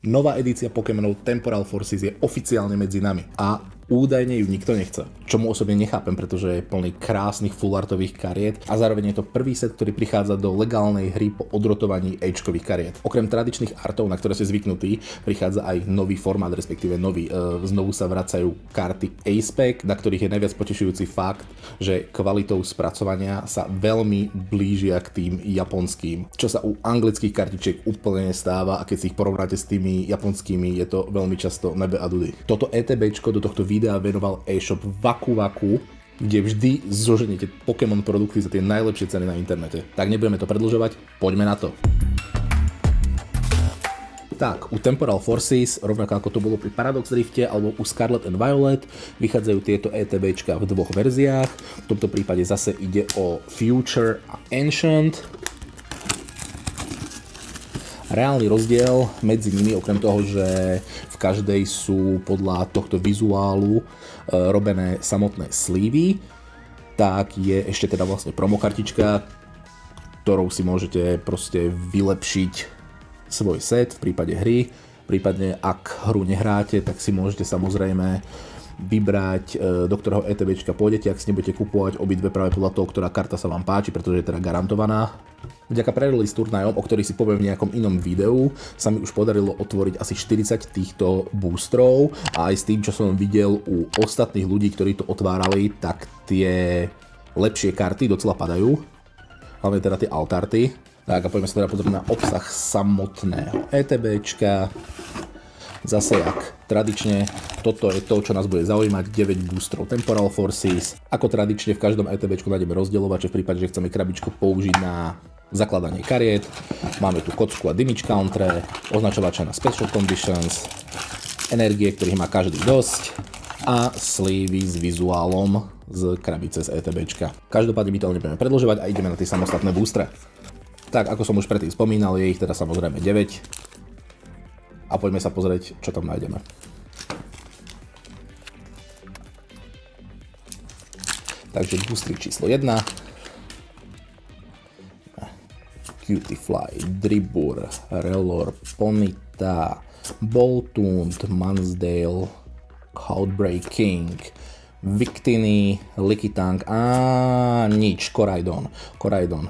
Nová edícia Pokémonov Temporal Forces je oficiálne medzi nami a údajne ju nikto nechce. Čo mu osobne nechápem, pretože je plný krásnych fullartových kariet a zároveň je to prvý set, ktorý prichádza do legálnej hry po odrotovaní H-kových kariet. Okrem tradičných artov, na ktoré ste zvyknutí, prichádza aj nový formát, respektíve nový. Znovu sa vracajú karty Ace-Pack, na ktorých je najviac potešujúci fakt, že kvalitou spracovania sa veľmi blížia k tým japonským, čo sa u anglických kartičiek úplne nestáva a keď si ich porovnáte s tými japonskými, je to veľmi často nebe a dudy. Toto ETBčko do tohto videa venoval e-shop Waku Waku, kde vždy zoženete Pokémon produkty za tie najlepšie ceny na internete. Tak nebudeme to predĺžovať, poďme na to. Tak, u Temporal Forces, rovnako ako to bolo pri Paradox Rifte alebo u Scarlet and Violet, vychádzajú tieto ETBčka v dvoch verziách. V tomto prípade zase ide o Future a Ancient. Reálny rozdiel medzi nimi, okrem toho, že v každej sú podľa tohto vizuálu robené samotné slívy, tak je ešte teda vlastne promokartička, ktorou si môžete proste vylepšiť svoj set v prípade hry. Prípadne ak hru nehráte, tak si môžete samozrejme vybrať, do ktorého ETBčka pôjdete, ak si nebudete kupovať obidve práve podľa toho, ktorá karta sa vám páči, pretože je teda garantovaná. Vďaka pre-release turnajom, o ktorých si poviem v nejakom inom videu, sa mi už podarilo otvoriť asi 40 týchto boostrov a aj s tým, čo som videl u ostatných ľudí, ktorí to otvárali, tak tie lepšie karty docela padajú. Hlavne teda tie altarty. Tak a poďme sa teda pozrieť na obsah samotného ETBčka. Zase jak tradične, toto je to, čo nás bude zaujímať, 9 boostrov Temporal Forces. Ako tradične v každom ETBčku nájdeme rozdielovače v prípade, že chceme krabičku použiť na zakladanie kariet. Máme tu kocku a damage counter, označovače na special conditions, energie, ktorých má každý dosť a slívy s vizuálom z krabice z ETBčka. Každopádne my to nebudeme predĺžovať a ideme na tie samostatné boostre. Tak, ako som už predtým spomínal, je ich teda samozrejme 9 a poďme sa pozrieť, čo tam nájdeme. Takže boostry číslo 1. Cutiefly, Dribur, Rellor, Ponyta, Boltund, Mansdale, Cloudbreak King, Victini, Lickitung a nič, Koraidon.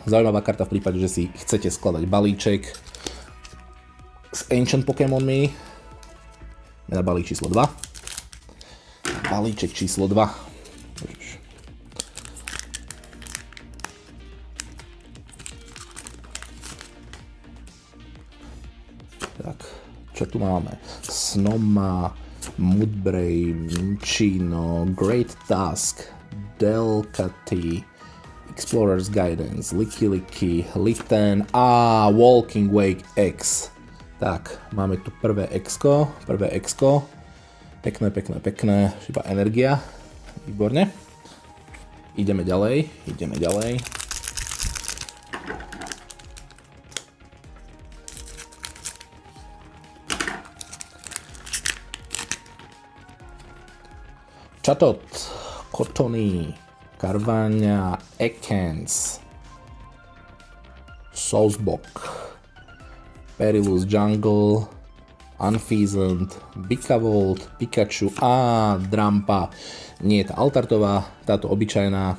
Zaujímavá karta v prípade, že si chcete skladať balíček s Ancient Pokémonmi. Na balík číslo 2. Balíček číslo 2. Tak, čo tu máme? Snoma, Mudbray, Minccino, Great Tusk, Delcatty, Explorer's Guidance, Lickilicky, Litten a Walking Wake X. Tak, máme tu prvé X-ko. Pekné, iba energia. Výborne. Ideme ďalej. Chatot, Cottonee, Carvanha, Ekans, Soulsbok, Perilous Jungle, Unfeasant, Vikavolt, Pikachu a Drampa. Nie je tá altartová, táto obyčajná.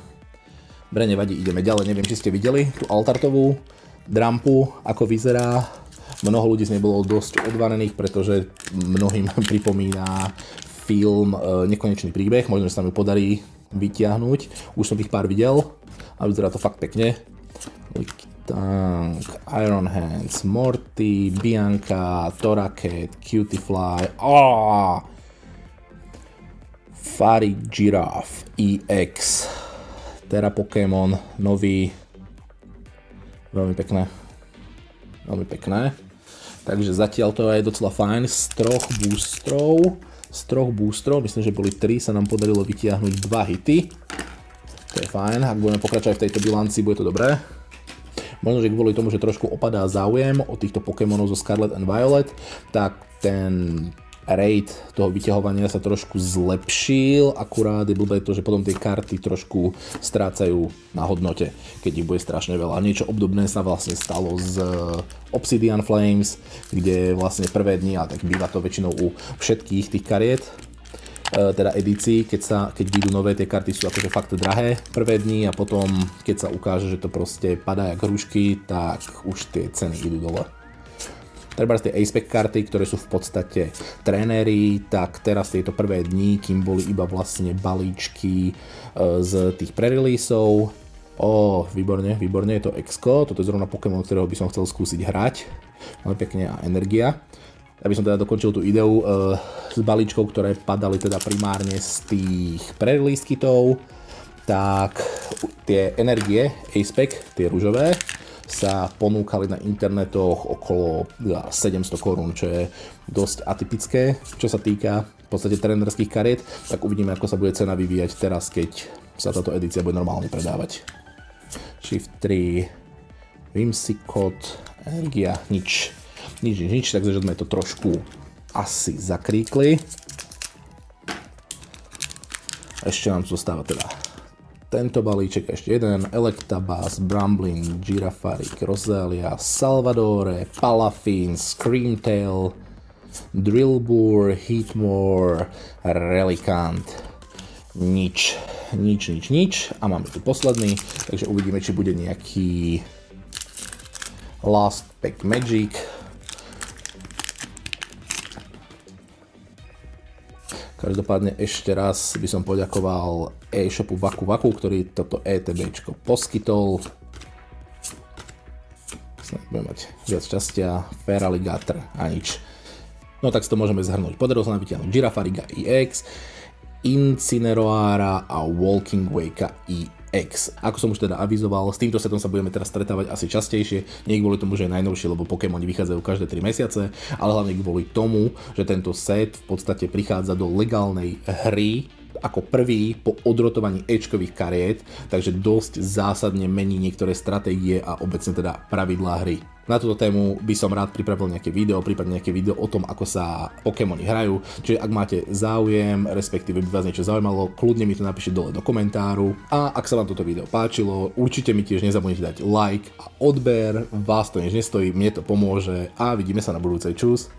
Bre, nevadí, ideme ďalej. Neviem, či ste videli tú altartovú Drampu, ako vyzerá. Mnoho ľudí z nej bolo dosť odvanených, pretože mnohým pripomína film Nekonečný príbeh. Možno, že sa mi podarí vytiahnuť. Už som ich pár videl a vyzerá to fakt pekne. Lickitung, Iron Hands, Morty, Bianca, Torracat, Cutiefly, Farigiraf EX, Terra Pokémon, nový, veľmi pekné. Takže zatiaľ to je docela fajn, z troch boostrov, myslím, že boli 3, sa nám podarilo vytiahnuť 2 hity. To je fajn, ak budeme pokračovať v tejto bilancii, bude to dobré. Možno, že kvôli tomu, že trošku opadá záujem o týchto Pokémonov zo Scarlet and Violet, tak ten rate toho vyťahovania sa trošku zlepšil, akurát je blbé to, že potom tie karty trošku strácajú na hodnote, keď ich bude strašne veľa. Niečo obdobné sa vlastne stalo z Obsidian Flames, kde vlastne prvé dni, a tak býva to väčšinou u všetkých tých kariet, teda edícií, keď vyjdú nové, tie karty sú akože fakt drahé prvé dni a potom, keď sa ukáže, že to proste padá jak hrušky, tak už tie ceny idú dole. Treba tie Ace-Pack karty, ktoré sú v podstate tréneri, tak teraz tieto prvé dni, kým boli iba vlastne balíčky z tých pre-releaseov. Výborne, výborne, je to Exko, toto je zrovna Pokémon, ktorého by som chcel skúsiť hrať. Veľmi pekne a energia. Aby som teda dokončil tú ideu s balíčkov, ktoré padali teda primárne z tých pre-release kitov, tak tie energie Ace-Pack, tie ružové, sa ponúkali na internetoch okolo 700 korún, čo je dosť atypické, čo sa týka v podstate trénerských kariet, tak uvidíme, ako sa bude cena vyvíjať teraz, keď sa táto edícia bude normálne predávať. Shift 3, Whimsicott, energia, nič, takže sme to trošku asi zakríkli. Ešte nám tu zostáva teda tento balíček, ešte jeden, Electabuzz, Bramblin, Girafarik, Roselia, Salvadore, Palafin, Screamtail, Drillbur, Heatmore, Relicanth, nič. A máme tu posledný, takže uvidíme, či bude nejaký Last Pack Magic. Každopádne ešte raz by som poďakoval e-shopu Waku Waku, ktorý toto ETBčko poskytol. Snad budeme mať viac šťastia, Feraligatr a nič. No tak si to môžeme zhrnúť. Podarilo sa nám vytiahnuť Girafariga EX, Incineroara a Walking Wakea EX. Ako som už teda avizoval, s týmto setom sa budeme teraz stretávať asi častejšie, nie kvôli tomu, že je najnovšie, lebo Pokémoni vychádzajú každé 3 mesiace, ale hlavne kvôli tomu, že tento set v podstate prichádza do legálnej hry ako prvý po odrotovaní Ečkových kariet, takže dosť zásadne mení niektoré stratégie a obecne teda pravidlá hry. Na túto tému by som rád pripravil nejaké video, prípadne nejaké video o tom, ako sa Pokémoni hrajú, čiže ak máte záujem, respektíve by vás niečo zaujímalo, kľudne mi to napíšte dole do komentáru a ak sa vám toto video páčilo, určite mi tiež nezabudnite dať like a odber, vás to nič nestojí, mne to pomôže a vidíme sa na budúcej, čus.